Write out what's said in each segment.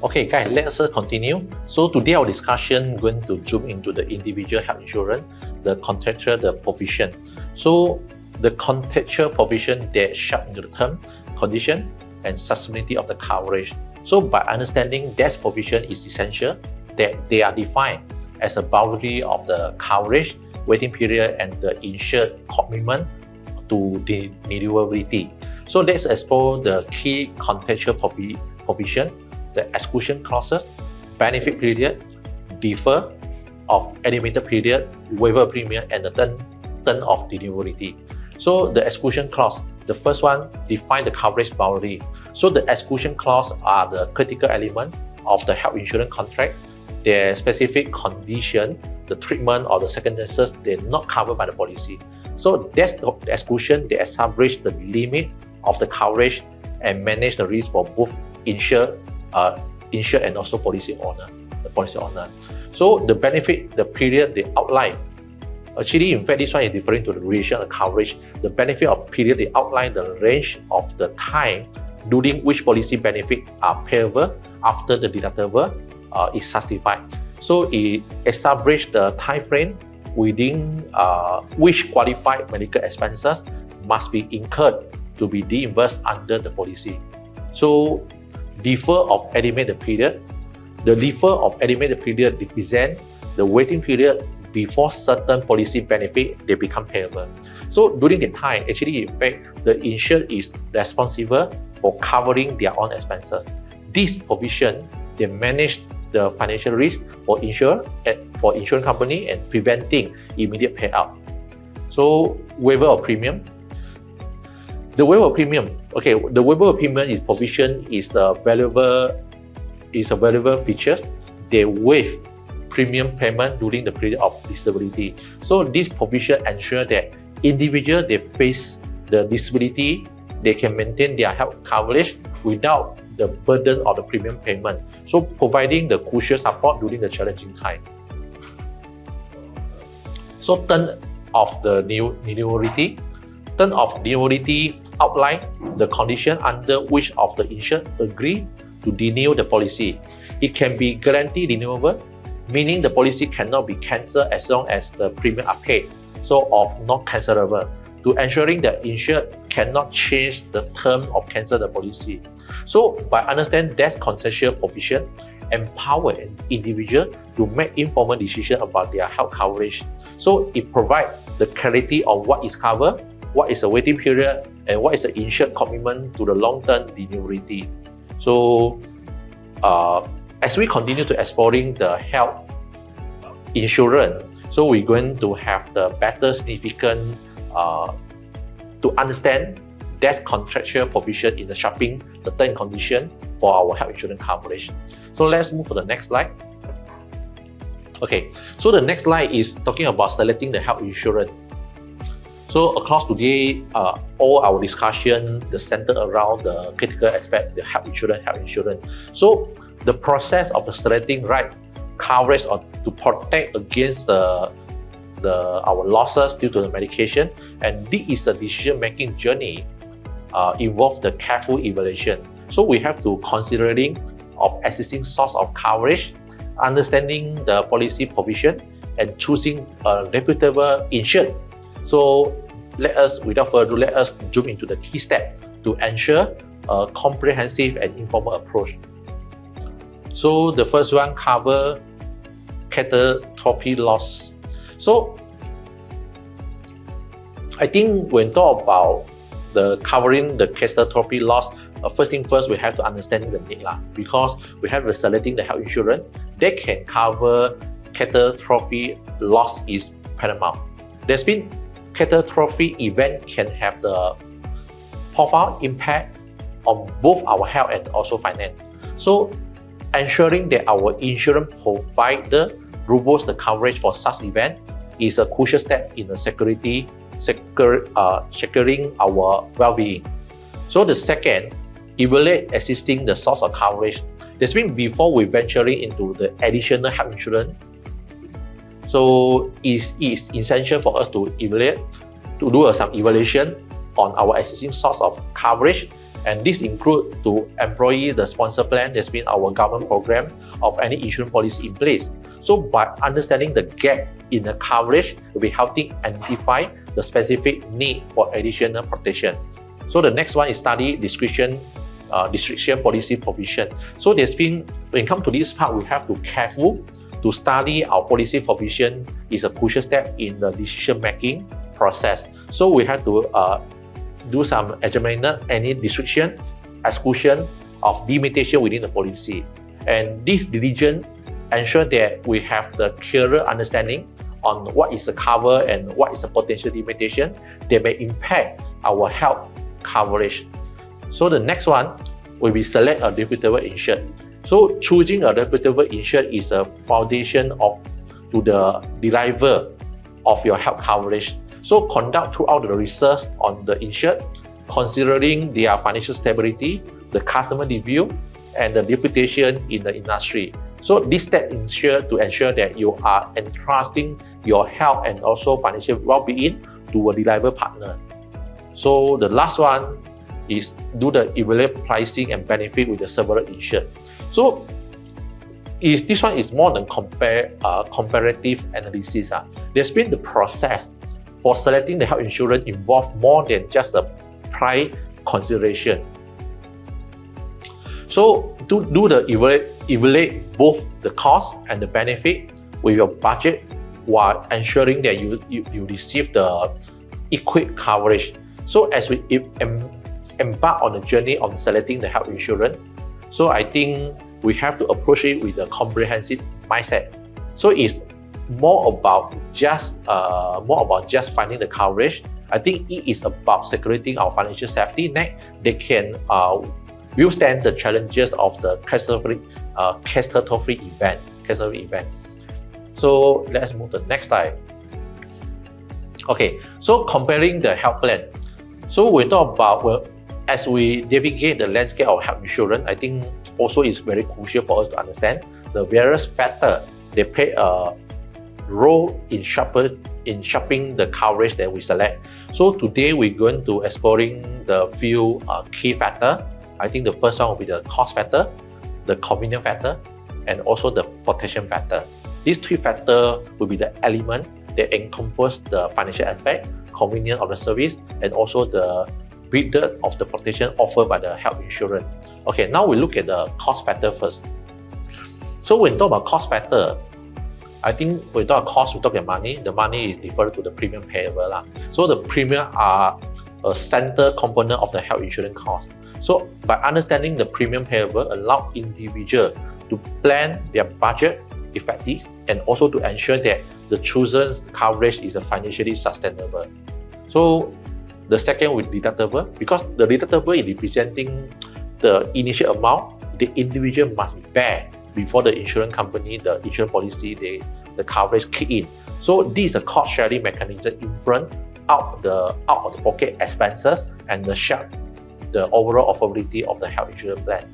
Okay guys, let us continue. So today our discussion going to zoom into the individual health insurance, the contextual, the provision. So the contextual provision that shape into the term, condition and sustainability of the coverage. So by understanding that provision is essential that they are defined as a boundary of the coverage, waiting period and the insured commitment to the renewability. So let's explore the key contextual provision, the exclusion clauses, benefit period, defer of estimated period, waiver premium, and the term of renewability. So the exclusion clause, the first one, define the coverage boundary. So the exclusion clause are the critical element of the health insurance contract. Their specific condition, the treatment or the circumstances, they're not covered by the policy. So that's the exclusion, they establish the limit of the coverage and manage the risk for both insured and also policy owner. So the benefit, the period they outline. Actually, in fact, this one is referring to the duration of the coverage. The benefit of period, they outline the range of the time during which policy benefits are payable after the deductible is justified. So it established the time frame within which qualified medical expenses must be incurred to be reimbursed under the policy. So defer of estimated period. The defer of estimated period represents the waiting period before certain policy benefit they become payable. So during the time, actually in fact, the insured is responsible for covering their own expenses. This provision, they manage the financial risk for insurance company and preventing immediate payout. So waiver of premium. The waiver of premium, okay, the waiver of premium is provision is a valuable feature. They waive premium payment during the period of disability. So this provision ensures that individuals they face the disability, they can maintain their health coverage without the burden of the premium payment. So providing the crucial support during the challenging time. So term of the renewability. Term of renewability outline the condition under which of the insured agree to renew the policy. It can be guaranteed renewable, meaning the policy cannot be cancelled as long as the premium are paid, so of not cancelable, to ensuring that insured cannot change the term of cancel the policy. So by understanding that contextual provision, empower an individual to make informed decision about their health coverage. So it provides the clarity of what is covered, what is the waiting period, and what is the insured commitment to the long-term renewability. So as we continue to exploring the health insurance, so we're going to have the better significant to understand that contractual provision in the shaping the term and condition for our health insurance coverage. So let's move to the next slide. Okay, so the next slide is talking about selecting the health insurance. So across today, all our discussion is centered around the critical aspect, the health insurance. So the process of the selecting right coverage or to protect against our losses due to the medication, and this is the decision-making journey involves the careful evaluation. So we have to considering of existing source of coverage, understanding the policy provision, and choosing a reputable insured. So without further ado, let us zoom into the key steps to ensure a comprehensive and informed approach. So the first one cover catastrophic loss. So I think when talk about the covering the catastrophic loss, first thing first we have to understand the need because we have selecting the health insurance that can cover catastrophic loss is paramount. There's been catastrophic event can have the profound impact on both our health and also finance. So ensuring that our insurance provider robust the coverage for such event is a crucial step in the securing our well-being. So the second, evaluate existing the source of coverage. This means before we venturing into the additional health insurance, so it's essential for us to evaluate, to do some evaluation on our existing source of coverage And this includes to employee the sponsor plan. There's been our government program of any insurance policy in place. So by understanding the gap in the coverage, we'll be helping identify the specific need for additional protection. So the next one is study discretion policy provision. So there's been, when it comes to this part, we have to careful to study our policy provision is a crucial step in the decision making process. So we have to do some examine any restriction, exclusion of limitation within the policy. And this diligence ensure that we have the clearer understanding on what is the cover and what is the potential limitation that may impact our health coverage. So the next one will be select a reputable insured. So choosing a reputable insured is a foundation to the deliver of your health coverage. So conduct throughout the research on the insured, considering their financial stability, the customer review, and the reputation in the industry. So this step ensure that you are entrusting your health and also financial well-being to a reliable partner. So the last one is do the evaluate pricing and benefit with the several insured. So this one is more than comparative analysis. There's been the process for selecting the health insurance involved more than just the price consideration. So to do the evaluate both the cost and the benefit with your budget while ensuring that you receive the equal coverage. So as we embark on the journey on selecting the health insurance, so I think we have to approach it with a comprehensive mindset. So it's more about just finding the coverage. I think it is about securing our financial safety net that can withstand the challenges of the catastrophic event. So let's move to the next slide. Okay, so comparing the health plan. So we talk about, as we navigate the landscape of health insurance, I think also is very crucial for us to understand the various factors that play a role in shaping the coverage that we select. So today we're going to exploring the few key factors. I think the first one will be the cost factor, the convenience factor, and also the protection factor. These three factors will be the element that encompass the financial aspect, convenience of the service, and also the breadth of the protection offered by the health insurance. Okay, now we look at the cost factor first. So when we talk about cost factor, I think when we talk about cost, we talk about money. The money is referred to the premium payable. So the premium are a central component of the health insurance cost. So by understanding the premium payable, allow individuals to plan their budget effectively and also to ensure that the chosen coverage is financially sustainable. So the second with deductible, because the deductible is representing the initial amount the individual must bear before the insurance company, the insurance policy, the coverage kick in. So this is a cost sharing mechanism in front out of the pocket expenses and the overall affordability of the health insurance plan.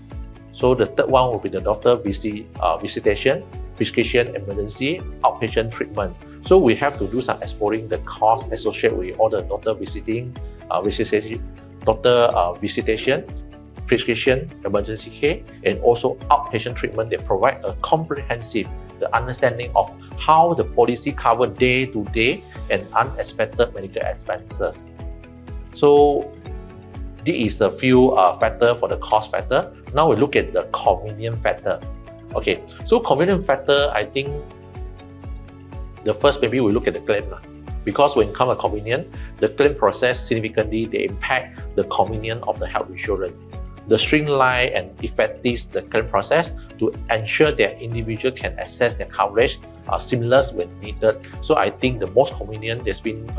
So the third one will be the doctor visitation, prescription, emergency, outpatient treatment. So we have to do some exploring the cost associated with all the doctor visitation, prescription, emergency care, and also outpatient treatment that provide a comprehensive understanding of how the policy covers day-to-day and unexpected medical expenses. So this is a few factors for the cost factor. Now we look at the convenience factor. Okay, so convenience factor, I think the first maybe we look at the claim. Because when it comes to convenience, the claim process significantly they impact the convenience of the health insurance. The streamline and effective the claim process to ensure that individuals can access their coverage seamless when needed. So I think the most convenient there's been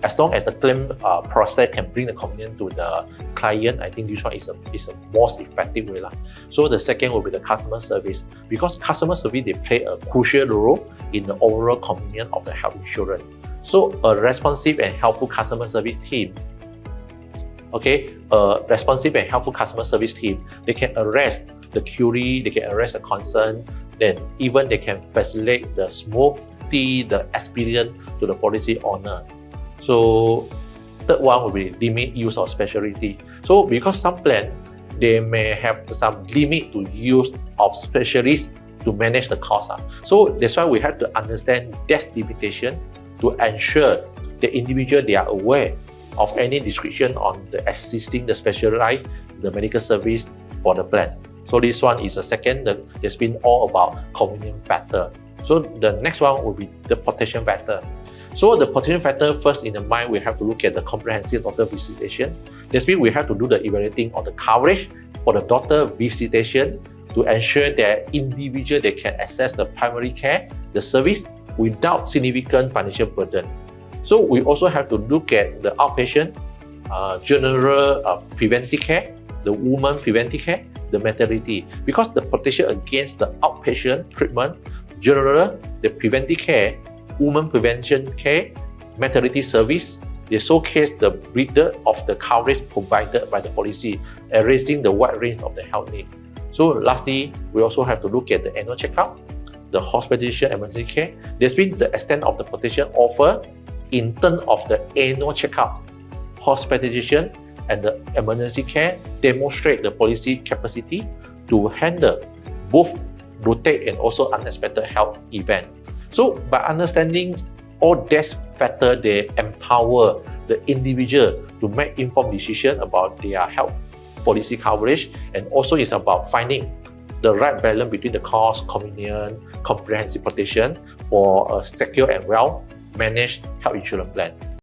as long as the claim process can bring the convenience to the client, I think this one is a most effective way. So the second will be the customer service, because customer service they play a crucial role in the overall convenience of the health insurance. So a responsive and helpful customer service team. Okay, a responsive and helpful customer service team, they can address the query, they can address the concern, then even they can facilitate the smoothly the experience to the policy owner. So Third one will be limit use of specialty. So because some plan, they may have some limit to use of specialists to manage the cost. So that's why we have to understand that limitation to ensure the individual they are aware of any description on the existing, the specialized, the medical service for the plan. So this one is a second, that's been all about convenience factor. So the next one will be the protection factor. So the protection factor, first in the mind, we have to look at the comprehensive doctor visitation. That means we have to do the evaluating of the coverage for the doctor visitation to ensure that individual they can access the primary care, the service without significant financial burden. So we also have to look at the outpatient, general preventive care, the woman preventive care, the maternity, because the protection against the outpatient treatment, general, the preventive care, women prevention care, maternity service, they showcase the breadth of the coverage provided by the policy, addressing the wide range of the health need. So lastly, we also have to look at the annual checkup, the hospitalization emergency care. There's been the extent of the protection offered in terms of the annual checkup, hospitalization, and the emergency care demonstrate the policy capacity to handle both routine and also unexpected health events. So by understanding all these factors, they empower the individual to make informed decisions about their health policy coverage, and also it's about finding the right balance between the cost, convenience, comprehensive protection for a secure and well-managed health insurance plan.